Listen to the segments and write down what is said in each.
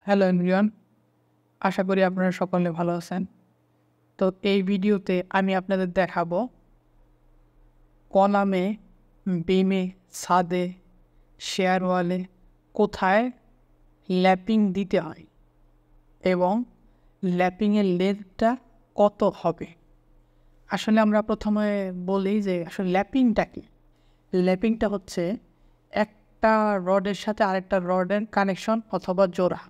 Hello everyone, আশা করি আপনারা সকলে ভালো আছেন। তো এই ভিডিওতে আমি আপনাদের দেখাবো কলামে, বিমে, ছাদে, শেয়ার ওয়ালে কোথায় ল্যাপিং দিতে হয় এবং ল্যাপিংয়ের লেন্থটা কত হবে। আসলে আমরা প্রথমে বলি যে আসলে ল্যাপিংটা কি। ল্যাপিংটা হচ্ছে একটা রডের সাথে আরেকটা রডের কানেকশন অথবা জোড়া।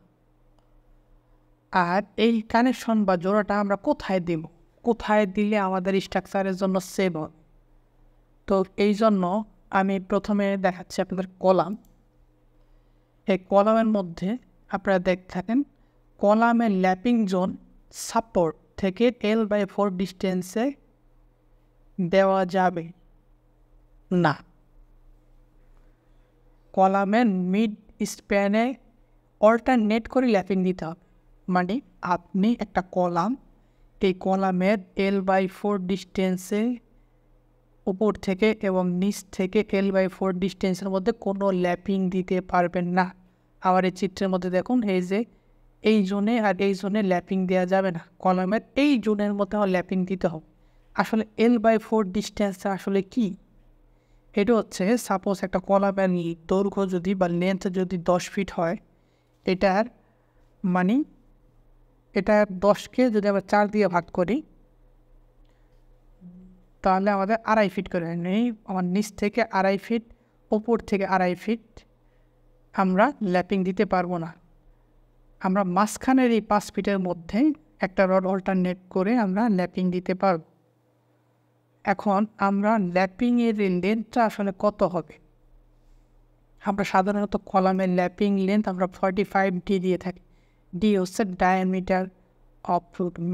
আর এই কানেকশন বা জোড়াটা আমরা কোথায় দেব, কোথায় দিলে আমাদের স্ট্রাকচারের জন্য সেভ হবে। তো এই জন্য আমি প্রথমে দেখাচ্ছি আপনাদের কলাম। এই কলামের মধ্যে আপনারা দেখতে থাকেন, কলামের ল্যাপিং জোন সাপোর্ট থেকে L/4 ডিস্টেন্সে দেওয়া যাবে না। কলামের মিড স্প্যানে অল্টারনেট করে ল্যাপিং দিতে হবে। মানে আপনি একটা কলাম, এই কলামের L/4 ডিস্টেন্সে উপর থেকে এবং নিচ থেকে L/4 ডিস্টেন্সের মধ্যে কোনো ল্যাপিং দিতে পারবেন না। আবার এই চিত্রের মধ্যে দেখুন, এই যে এই জোনে আর এই জোনে ল্যাপিং দেওয়া যাবে না, কলামের এই জোনের মধ্যে আমার ল্যাপিং দিতে হবে। আসলে L/4 ডিস্টেন্সটা আসলে কি? এটা হচ্ছে সাপোজ একটা কলামের দৈর্ঘ্য যদি বা লেন্থ যদি 10 ফিট হয়, এটার মানে এটা 10কে যদি আমরা 4 দিয়ে ভাগ করি তাহলে আমাদের 2.5 ফিট করে নেই। আমার নিচ থেকে 2.5 ফিট, ওপর থেকে 2.5 ফিট আমরা ল্যাপিং দিতে পারবো না। আমরা মাঝখানের এই 5 ফিটের মধ্যে একটা রড অল্টারনেট করে আমরা ল্যাপিং দিতে পারব। এখন আমরা ল্যাপিংয়ের লেন্থটা আসলে কত হবে? আমরা সাধারণত কলামের ল্যাপিং লেন্থ আমরা 45D দিয়ে থাকি। ডি হচ্ছে ডায়ামিটার অফ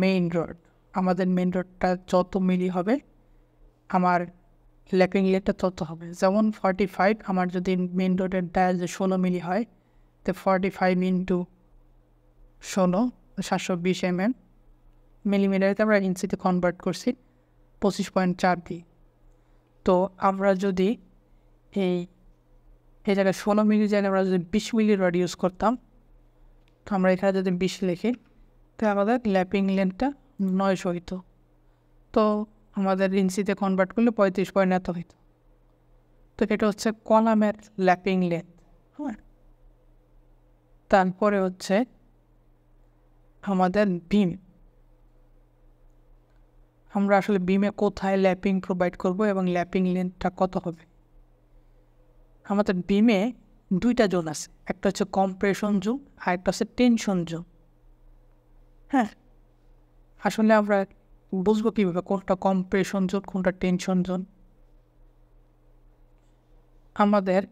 মেইন রড। আমাদের মেইন রডটা যত মিলি হবে আমার ল্যাপিং লেন্থটা তত হবে। যেমন 45, আমার যদি মেইন রোডের ডায়াল যে 16 মিলি হয়, তো 45 ইন্টু 16 720 মিলিমিটারতে আমরা ইঞ্চিতে কনভার্ট করছি 25.4 দিয়ে। তো আমরা যদি এই জায়গায় 16 মিলি জায়গায় আমরা যদি 20 মিলি রড ইউজ করতাম, তো আমরা এখানে যদি 20 লিখি, তো আমাদের ল্যাপিং লেন্থটা 900 হইতো। তো আমাদের ইঞ্চিতে কনভার্ট করলে 35 পয়েন্ট এত হইতো। তো এটা হচ্ছে কলামের ল্যাপিং লেন্থ। হ্যাঁ, তারপরে হচ্ছে আমাদের বিম। আমরা আসলে বিমে কোথায় ল্যাপিং প্রোভাইড করব এবং ল্যাপিং লেন্থটা কত হবে। আমাদের বিমে 2টা জোন আছে, একটা হচ্ছে কম্প্রেশন জোন আর একটা হচ্ছে টেনশন জোন। হ্যাঁ, আসলে আমরা বুঝবো কীভাবে কোনটা কম্প্রেশন জোন কোনটা টেনশন জোন? আমাদের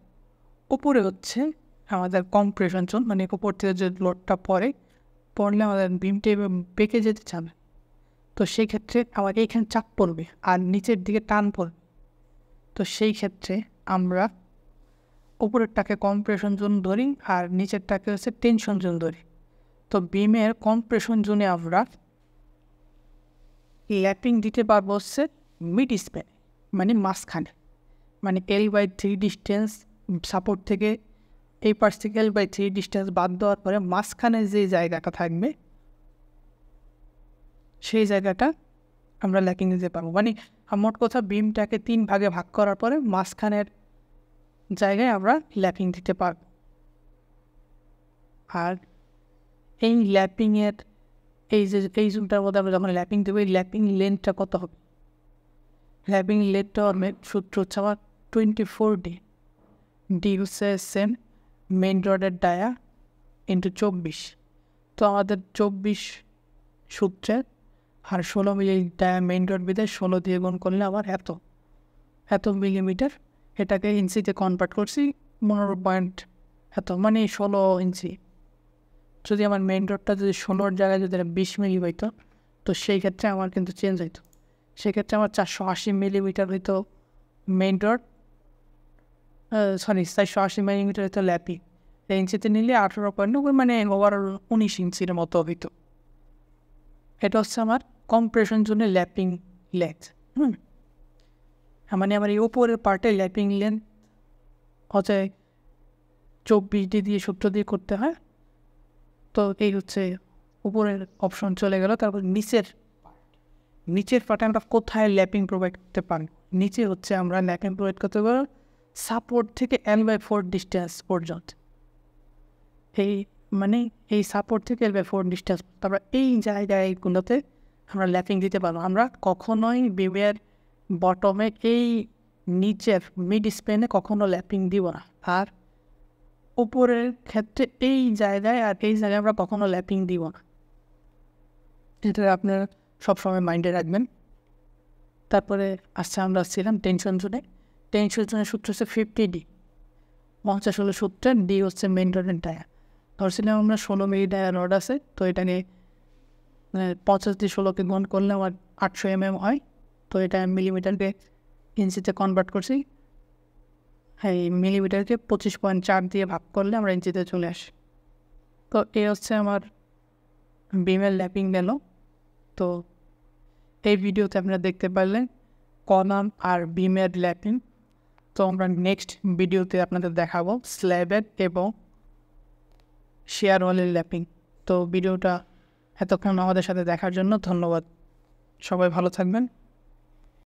উপরে হচ্ছে আমাদের কম্প্রেশন জোন, মানে উপর থেকে যে লোডটা পড়লে আমাদের বিমটা বেঁকে যেতে চাবে। তো সেই ক্ষেত্রে আমার এইখানে চাপ পড়বে আর নিচের দিকে টান পড়বে। তো সেই ক্ষেত্রে আমরা উপরেরটাকে কম্প্রেশন জোন ধরি আর নিচেরটাকে হচ্ছে টেনশন জোন ধরি। তো বিমের কম্প্রেশন জোনে আমরা ল্যাপিং দিতে পারবো হচ্ছে মিড স্প্যান, মানে মাঝখানে, মানে L/3 ডিস্টেন্স সাপোর্ট থেকে এই পাশ থেকে L/3 ডিস্টেন্স বাদ দেওয়ার পরে মাঝখানে যে জায়গাটা থাকবে সেই জায়গাটা আমরা ল্যাপিং দিতে পারবো। মানে মোট কথা বিমটাকে 3 ভাগে ভাগ করার পরে মাঝখানের জায়গায় আমরা ল্যাপিং দিতে পারব। আর এই ল্যাপিংয়ের এই জোনটার মধ্যে আমরা যখন ল্যাপিং দেবো, এই ল্যাপিং লেন্থটা কত হবে? ল্যাপিং লেন্থটা হবে, সূত্র হচ্ছে আমার 24D। ডি হচ্ছে সেম মেইন রডের ডায়া ইন্টু 24। তো আমাদের 24 সূত্রের আর 16 মিলি ডায়া মেইন রড বিধে 16 দিয়ে গুণ করলে আমার এত মিলিমিটার। এটাকে ইঞ্চিতে কনভার্ট করছি 15 পয়েন্ট এত, মানে 16 ইঞ্চি। যদি আমার মেইন রডটা যদি 16 জায়গায় যদি 20 মিলি হইতো, তো সেই ক্ষেত্রে আমার কিন্তু চেঞ্জ হইতো। সেক্ষেত্রে আমার 480 মিলিমিটার হইতো মেইন রড, 480 মিলিমিটার হইতো ল্যাপিং। ইঞ্চিতে নিলে 18.9, মানে ওভারঅল 19 ইঞ্চির মতো হইতো। এটা হচ্ছে আমার কম্প্রেশন জোনে ল্যাপিং লেন্থ। মানে আমার এই উপরের পার্টে ল্যাপিং লেন্থ হচ্ছে 24D দিয়ে সূত্র দিয়ে করতে হয়। তো এই হচ্ছে উপরের অপশন চলে গেল। তারপর নিচের পার্টে আমরা কোথায় ল্যাপিং প্রোভাইড করতে পারি? নিচে হচ্ছে আমরা ল্যাপিং প্রোভাইড করতে পারবো সাপোর্ট থেকে L/4 ডিস্টেন্স পর্যন্ত। এই সাপোর্ট থেকে L/4 ডিস্টেন্স, তারপর এই জায়গাগুলোতে আমরা ল্যাপিং দিতে পারবো। আমরা কখনোই বিমের বটমে এই নিচের মিড স্প্যানে কখনো ল্যাপিং দিব না, আর উপরের ক্ষেত্রে এই জায়গায় আর এই জায়গায় আমরা কখনো ল্যাপিং দিব না। এটা আপনারা সবসময় মাইন্ডে রাখবেন। তারপরে আমরা ছিলাম টেনশন জোনের সূত্র হচ্ছে 50D, 50 হলো সূত্রে, ডি হচ্ছে মেইন রডের ডায়া। ধরছিলাম আমরা 16 মিলি ডায়া রড আছে, তো এটাকে 50 দিয়ে 16কে গুণ করলে আমার 800 mm হয়। তো এটা মিলিমিটারকে ইঞ্চিতে কনভার্ট করছি। হ্যাঁ, এই মিলিমিটারকে 25.4 দিয়ে ভাগ করলে আমরা ইঞ্চিতে চলে আসি। তো এই হচ্ছে আমার বিমের ল্যাপিং গেল। তো এই ভিডিওতে আপনারা দেখতে পারলেন কলাম আর বিমের ল্যাপিং। তো আমরা নেক্সট ভিডিওতে আপনাদের দেখাবো স্ল্যাবের এবং শেয়ার ওয়ালের ল্যাপিং। তো ভিডিওটা এতক্ষণ আমাদের সাথে দেখার জন্য ধন্যবাদ। সবাই ভালো থাকবেন।